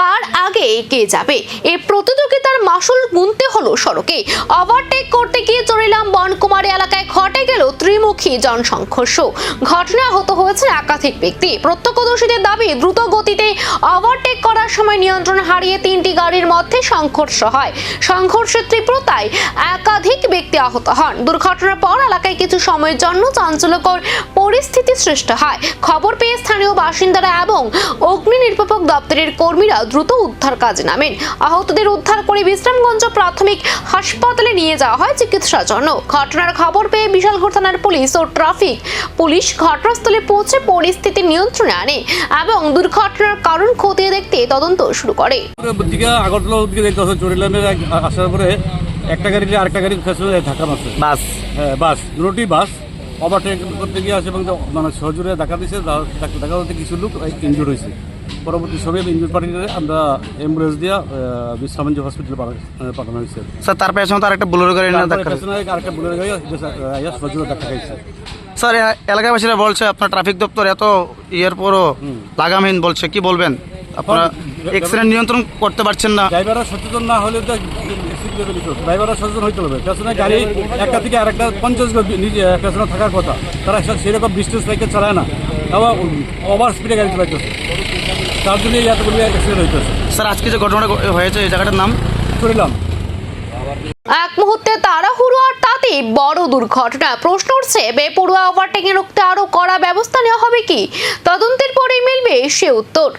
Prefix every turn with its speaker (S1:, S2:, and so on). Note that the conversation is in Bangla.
S1: কার আগে কে যাবে এই প্রতিযোগিতার মাসুল গুনতে হলো সড়কে। ওভারটেক করতে গিয়ে চরিলাম বনকুমারী এলাকায় ঘটে গেল ত্রিমুখী জনসংঘর্ষ। ঘটনা আহত হয়েছে একাধিক ব্যক্তি। প্রত্যক্ষদর্শীদের দাবি, দ্রুত গতিতে ওভারটেক করার সময় নিয়ন্ত্রণ হারিয়ে তিনটি গাড়ির মধ্যে সংঘর্ষ হয়। সংঘর্ষের তীব্রতায় একাধিক ব্যক্তি আহত হন। দুর্ঘটনার পর এলাকায় কিছু সময়ের জন্য চাঞ্চল্যকর পরিস্থিতি সৃষ্টি হয়। খবর পেয়ে স্থানীয় বাসিন্দারা এবং অগ্নি নির্বাপক দপ্তরের কর্মীরা দ্রুত উদ্ধার কাজে নামেন। আহতদের উদ্ধার করে বিশ্রামগঞ্জ প্রাথমিক হাসপাতালে নিয়ে যাওয়া হয় চিকিৎসার জন্য। ঘটনার খবর পেয়ে বিশালগড় থানার পুলিশ ও ট্রাফিক পুলিশ ঘটনাস্থলে পৌঁছে পরিস্থিতি নিয়ন্ত্রণে আনে এবং দুর্ঘটনার কারণ খতিয়ে দেখতে তদন্ত শুরু করে।
S2: আসার পরে একটা গাড়ি আরেকটা গাড়ি ধাক্কা মারছে, বাস দুটোটি বাস ওভারটেক করতে গিয়ে আসে এবং মানে সহজরে ধাক্কা দিয়েছে। ধাক্কা করতে কিছু লোক ইনজুর হয়েছে। পরবর্তী সময়ে ইনজুর পার্টিকে আমরা অ্যাম্বুলেন্স দিয়ে বিশ্রামগঞ্জ হসপিটালে পাঠানো হয়েছে।
S3: স্যার তার পেছনে তো আরেকটা বুলেরো গাড়ি
S2: আরেকটা বুলেরো গাড়ি সহজরে ধাক্কা খাইছে।
S3: স্যার এলাকাবাসীরা বলছে আপনার ট্রাফিক দপ্তর এত ইয়ের পরও লাগামহীন বলছে, কি বলবেন? আপনারা অ্যাক্সিডেন্ট নিয়ন্ত্রণ করতে পারছেন না।
S2: ড্রাইভাররা সচেতন না হলে তো ড্রাইভাররা সচেতন হইতে হবে। পেছনে গাড়ি একটা থেকে আরেকটা 50 নিজে পেছনে থাকার কথা, তারা সেরকম ডিস্টেন্স রেখে চালায় না, আবার ওভার স্পিডে গাড়ি চালাইতেছে। তার জন্য এতগুলো অ্যাক্সিডেন্ট হইতেছে।
S3: স্যার আজকে যে ঘটনাটা হয়েছে এই জায়গাটার নাম
S2: চরিলাম।
S1: এক মুহূর্তে তাড়াহুড়ো আর তাতে বড় দুর্ঘটনা। প্রশ্ন উঠছে, বেপরোয়া ওভারটেকিং রুখতে আরো কড়া ব্যবস্থা নেওয়া হবে কি? তদন্তের পরেই মিলবে সে উত্তর।